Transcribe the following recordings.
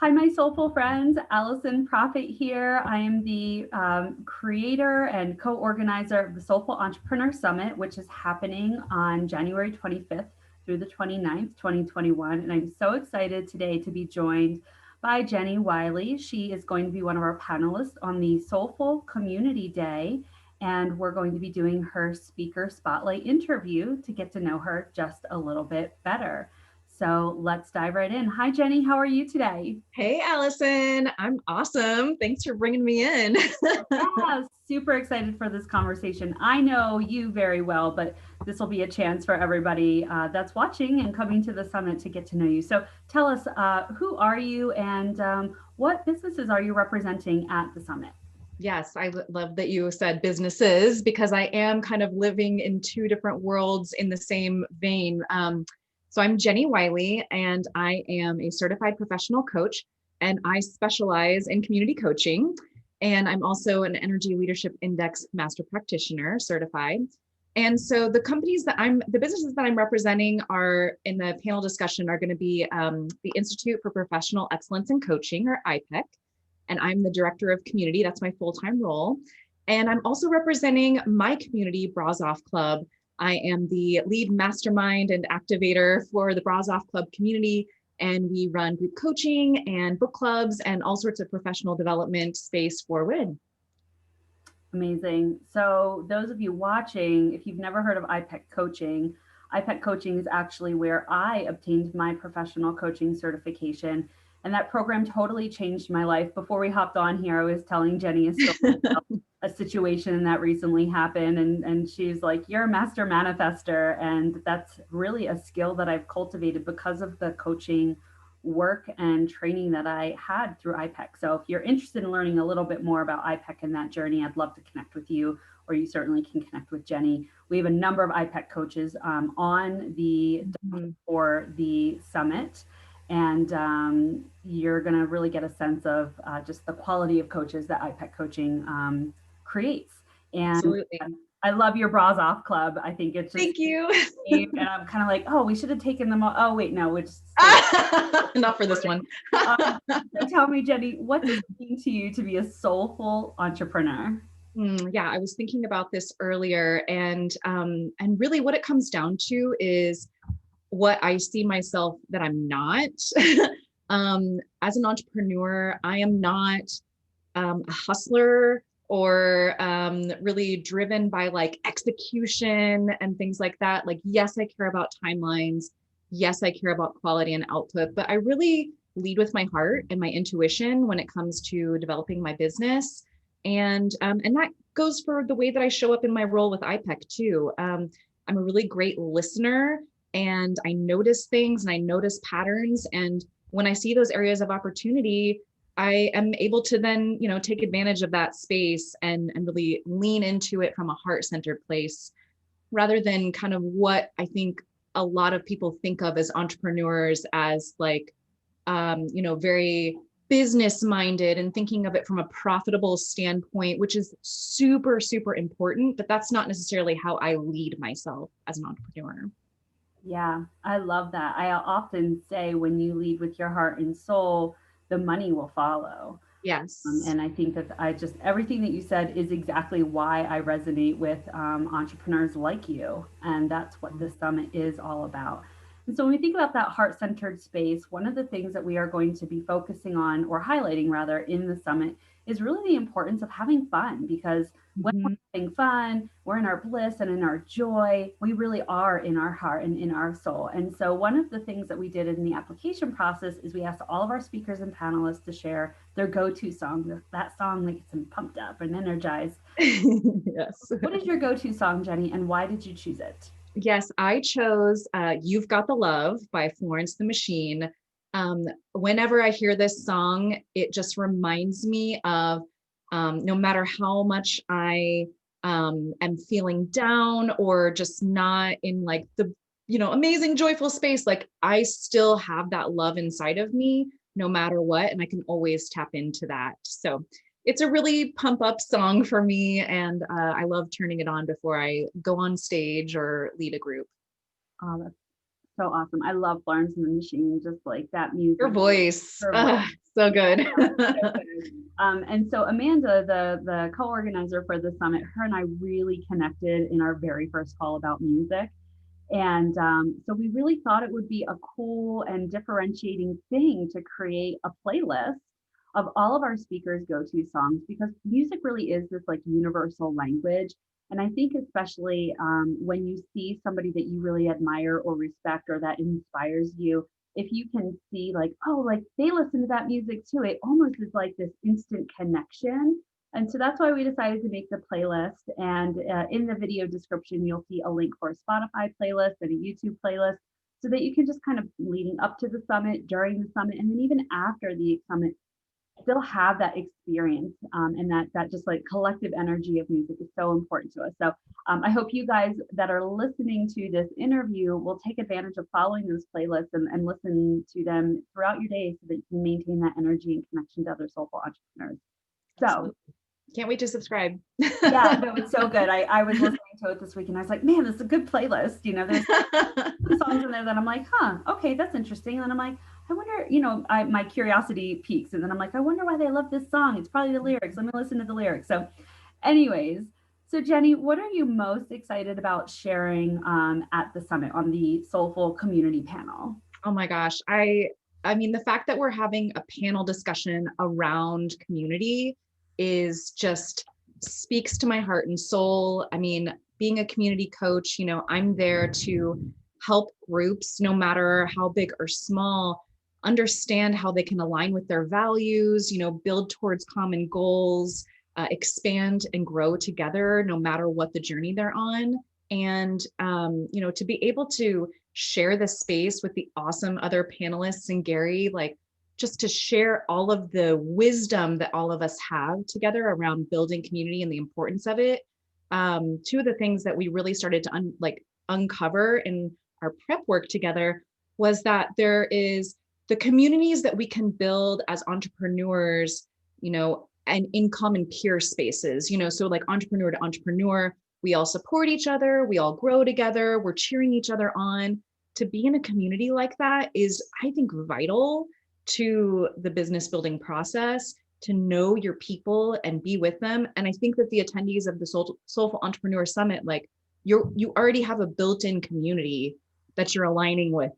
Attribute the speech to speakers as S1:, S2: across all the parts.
S1: Hi, my soulful friends. Allison Prophet here. I am the creator and co-organizer of the Soulful Entrepreneur Summit, which is happening on January 25th through the 29th, 2021. And I'm so excited today to be joined by Jenny Wiley. She is going to be one of our panelists on the Soulful Community Day. And we're going to be doing her speaker spotlight interview to get to know her just a little bit better. So let's dive right in. Hi, Jenny. How are you today?
S2: Hey, Allison. I'm awesome. Thanks for bringing me in.
S1: Yeah, super excited for this conversation. I know you very well, but this will be a chance for everybody that's watching and coming to the summit to get to know you. So tell us, who are you and what businesses are you representing at the summit?
S2: Yes, I love that you said businesses because I am kind of living in two different worlds in the same vein. So I'm Jenny Wiley, and I am a certified professional coach, and I specialize in community coaching. And I'm also an Energy Leadership Index Master Practitioner certified. And so the businesses that I'm representing are in the panel discussion are going to be the Institute for Professional Excellence in Coaching, or IPEC, and I'm the director of community. That's my full-time role. And I'm also representing my community, Bras Off Club. I am the lead mastermind and activator for the Bras Off Club community. And we run group coaching and book clubs and all sorts of professional development space for women.
S1: Amazing. So those of you watching, if you've never heard of IPEC coaching is actually where I obtained my professional coaching certification. And that program totally changed my life. Before we hopped on here, I was telling Jenny a story about a situation that recently happened. And she's like, you're a master manifester. And that's really a skill that I've cultivated because of the coaching work and training that I had through IPEC. So if you're interested in learning a little bit more about IPEC and that journey, I'd love to connect with you, or you certainly can connect with Jenny. We have a number of IPEC coaches on the for the summit. And you're going to really get a sense of just the quality of coaches that IPEC coaching creates. And
S2: Absolutely.
S1: I love your Bras Off Club. I think it's just
S2: Thank you.
S1: and I'm kind of like, oh, we should have taken them all. Oh, wait, no, we just
S2: Not for this one.
S1: so tell me, Jenny, what does it mean to you to be a soulful entrepreneur?
S2: Yeah, I was thinking about this earlier, and really what it comes down to is what I see myself that I'm not. As an entrepreneur, I am not a hustler or really driven by like execution and things like that. Like, yes, I care about timelines. Yes, I care about quality and output, but I really lead with my heart and my intuition when it comes to developing my business. And that goes for the way that I show up in my role with IPEC too. I'm a really great listener, and I notice things and I notice patterns. And when I see those areas of opportunity, I am able to then, take advantage of that space and really lean into it from a heart-centered place, rather than kind of what I think a lot of people think of as entrepreneurs as like, very business minded and thinking of it from a profitable standpoint, which is super, super important, but that's not necessarily how I lead myself as an entrepreneur.
S1: Yeah, I love that. I often say when you lead with your heart and soul, the money will follow.
S2: Yes.
S1: And I think that everything that you said is exactly why I resonate with entrepreneurs like you. And that's what this summit is all about. And so when we think about that heart centered space, one of the things that we are going to be focusing on, or highlighting rather, in the summit is really the importance of having fun, because when we're
S2: Mhm.
S1: having fun, we're in our bliss and in our joy. We really are in our heart and in our soul. And so, one of the things that we did in the application process is we asked all of our speakers and panelists to share their go to song, that song that gets them pumped up and energized.
S2: Yes.
S1: What is your go to song, Jenny, and why did you choose it?
S2: Yes, I chose You've Got the Love by Florence the Machine. Whenever I hear this song, it just reminds me of no matter how much I am feeling down or just not in like the, amazing, joyful space, like I still have that love inside of me no matter what. And I can always tap into that. So it's a really pump up song for me. And I love turning it on before I go on stage or lead a group.
S1: Um, So awesome. I love Florence and the Machine, just like that
S2: Your
S1: music,
S2: voice,
S1: her voice.
S2: so good.
S1: So good. And so Amanda, the co-organizer for the summit, her and I really connected in our very first call about music. And so we really thought it would be a cool and differentiating thing to create a playlist of all of our speakers' go-to songs, because music really is this like universal language. And I think especially when you see somebody that you really admire or respect or that inspires you, if you can see like, oh, like they listen to that music too, it almost is like this instant connection. And so that's why we decided to make the playlist. And in the video description, you'll see a link for a Spotify playlist and a YouTube playlist so that you can just kind of leading up to the summit, during the summit, and then even after the summit, still have that experience, and that just like collective energy of music is so important to us. So I hope you guys that are listening to this interview will take advantage of following those playlists and listen to them throughout your day so that you can maintain that energy and connection to other soulful entrepreneurs. So
S2: Absolutely. Can't wait to subscribe.
S1: yeah, no, it's so good. I was listening to it this week and I was like, man, this is a good playlist. You know, there's songs in there that I'm like, huh, okay, that's interesting. And then I'm like, I wonder, you know, my curiosity peaks. And then I'm like, I wonder why they love this song. It's probably the lyrics. Let me listen to the lyrics. So, anyways, so Jenny, what are you most excited about sharing at the summit on the Soulful Community panel?
S2: Oh my gosh. I mean, the fact that we're having a panel discussion around community is just speaks to my heart and soul. I mean, being a community coach, you know, I'm there to help groups, no matter how big or small, understand how they can align with their values, you know, build towards common goals, expand and grow together, no matter what the journey they're on. And, you know, to be able to share the space with the awesome other panelists and Gary, like just to share all of the wisdom that all of us have together around building community and the importance of it. Two of the things that we really started to uncover in our prep work together was that there is the communities that we can build as entrepreneurs, you know, and in common peer spaces, you know, so like entrepreneur to entrepreneur, we all support each other, we all grow together, we're cheering each other on. To be in a community like that is, I think, vital to the business building process, to know your people and be with them. And I think that the attendees of the Soulful Entrepreneur Summit, like you already have a built-in community that you're aligning with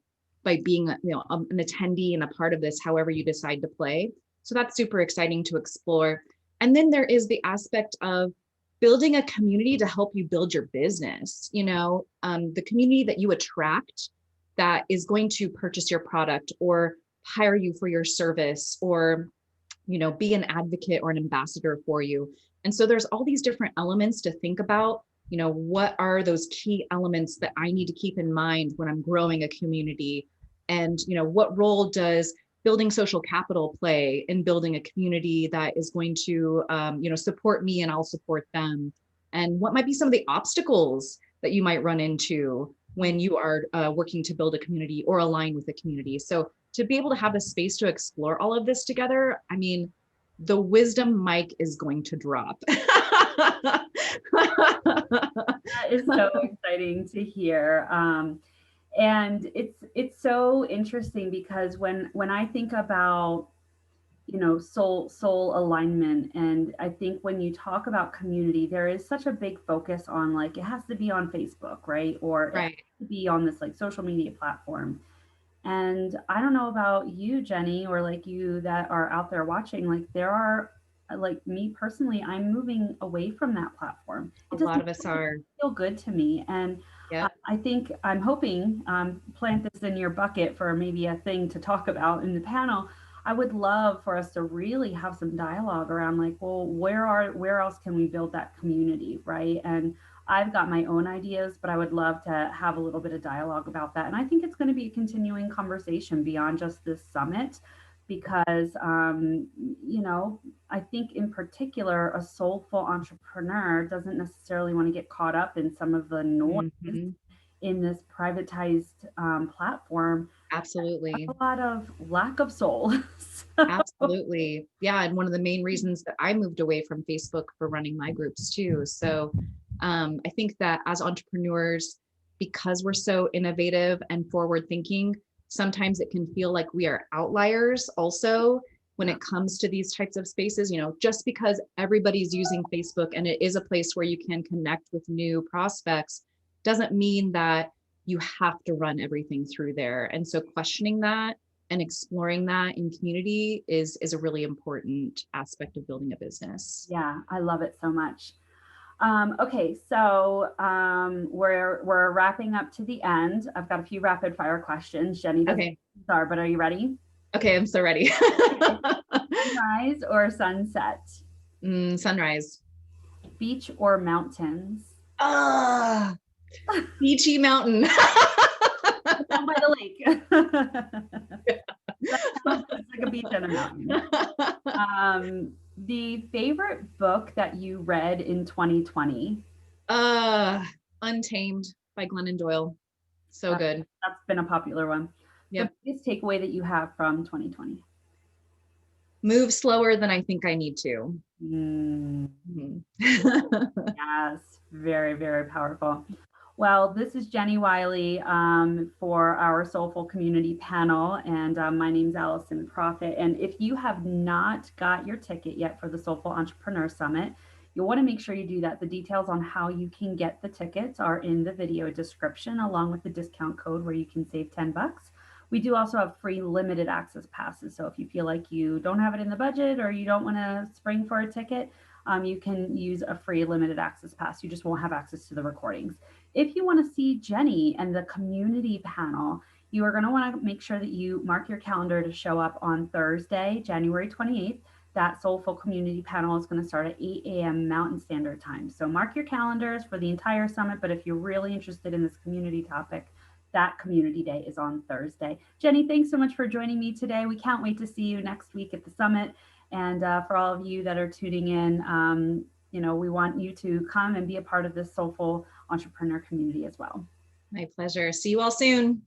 S2: by being, you know, an attendee and a part of this, however you decide to play. So that's super exciting to explore. And then there is the aspect of building a community to help you build your business. You know, the community that you attract that is going to purchase your product or hire you for your service, or, you know, be an advocate or an ambassador for you. And so there's all these different elements to think about. You know, what are those key elements that I need to keep in mind when I'm growing a community? And, you know, what role does building social capital play in building a community that is going to, you know, support me and I'll support them? And what might be some of the obstacles that you might run into when you are working to build a community or align with a community? So to be able to have a space to explore all of this together, I mean, the wisdom mic is going to drop.
S1: That is so exciting to hear. And it's so interesting because when I think about, you know, soul alignment, and I think when you talk about community, there is such a big focus on like it has to be on Facebook, right? Or it has
S2: Right.
S1: to be on this like social media platform. And I don't know about you, Jenny, or like you that are out there watching, like there are, like me personally, I'm moving away from that platform.
S2: A
S1: It
S2: lot
S1: doesn't
S2: of us are.
S1: feel good to me. And
S2: Yep.
S1: I think I'm hoping, plant this in your bucket for maybe a thing to talk about in the panel. I would love for us to really have some dialogue around like, well, where else can we build that community, right? And I've got my own ideas, but I would love to have a little bit of dialogue about that. And I think it's going to be a continuing conversation beyond just this summit because, you know, I think in particular, a soulful entrepreneur doesn't necessarily want to get caught up in some of the noise
S2: Mhm.
S1: in this privatized platform.
S2: Absolutely.
S1: A lot of lack of soul. So,
S2: Absolutely. Yeah. And one of the main reasons that I moved away from Facebook for running my groups too. So I think that as entrepreneurs, because we're so innovative and forward thinking, sometimes it can feel like we are outliers also when
S1: Yeah.
S2: it comes to these types of spaces. Just because everybody's using Facebook and it is a place where you can connect with new prospects doesn't mean that you have to run everything through there. And so questioning that and exploring that in community is a really important aspect of building a business.
S1: Yeah, I love it so much. Okay, so we're wrapping up to the end. I've got a few rapid fire questions. Jenny doesn't
S2: Okay.
S1: start, but are you ready?
S2: Okay, I'm so ready.
S1: Okay. Sunrise or sunset?
S2: Sunrise.
S1: Beach or mountains?
S2: Ah, beachy mountain.
S1: Down by the lake. That sounds just like a beach and a mountain. The favorite book that you read in 2020?
S2: uh, Untamed by Glennon Doyle. So
S1: That,
S2: good.
S1: that's been a popular one. The
S2: Yep.
S1: biggest takeaway that you have from 2020?
S2: Move slower than I think I need to.
S1: Mm,
S2: Mhm.
S1: yes, very, very powerful. Well, this is Jenny Wiley for our Soulful Community panel, and my name's Allison Profit. And if you have not got your ticket yet for the Soulful Entrepreneur Summit, you'll want to make sure you do that. The details on how you can get the tickets are in the video description, along with the discount code where you can save $10. We do also have free limited access passes. So if you feel like you don't have it in the budget or you don't want to spring for a ticket, you can use a free limited access pass. You just won't have access to the recordings. If you want to see Jenny and the community panel, you are going to want to make sure that you mark your calendar to show up on Thursday, January 28th. That Soulful Community panel is going to start at 8 a.m. Mountain Standard Time. So mark your calendars for the entire summit. But if you're really interested in this community topic, that community day is on Thursday. Jenny, thanks so much for joining me today. We can't wait to see you next week at the summit. And for all of you that are tuning in, we want you to come and be a part of this Soulful Entrepreneur community as well.
S2: My pleasure. See you all soon.